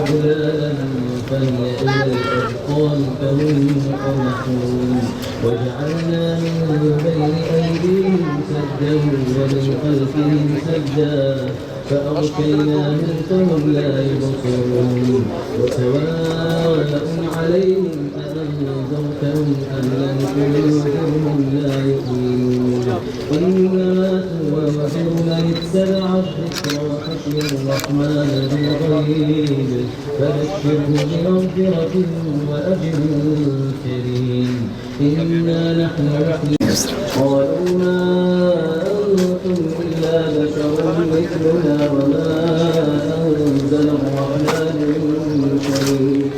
أغلالا فهي إلى الأذقان فهم مقمحون وجعلنا من بين أيديهم سدا ومن خلفهم سدا فأغشيناهم فهم لا يبصرون وسواء عليهم أأنذرتهم أم لم تنذرهم لا يؤمنون إنما توعدون من اتبع الذكر وخشي الرحمن بالغيب فبشره بمغفرة وأجر كريم إنا نحن نحيي قالوا ما أنتم إلا بشر مثلنا وما أنزل الرحمن من شيء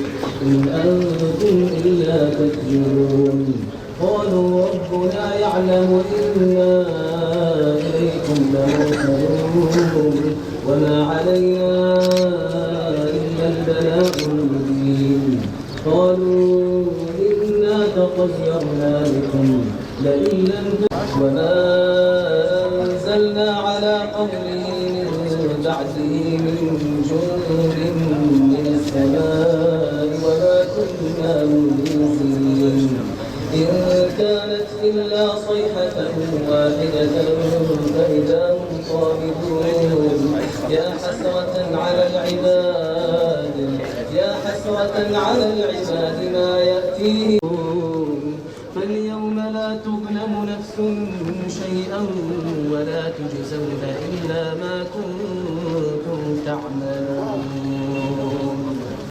إن أنتم إلا تكذبون قالوا ربنا يعلم إنا إليكم لمرسلون وما علينا إلا البلاغ المبين قالوا إنا تطيرنا بكم لئن لم وما أنزلنا على قومه من بعده من جند من السماء وما كنا منزلين إن كانت إلا صيحة واحدة فإذا هم خامدون يا حسرة على العباد ما يأتيهم فاليوم لا تظلم نفس شيئا ولا تجزون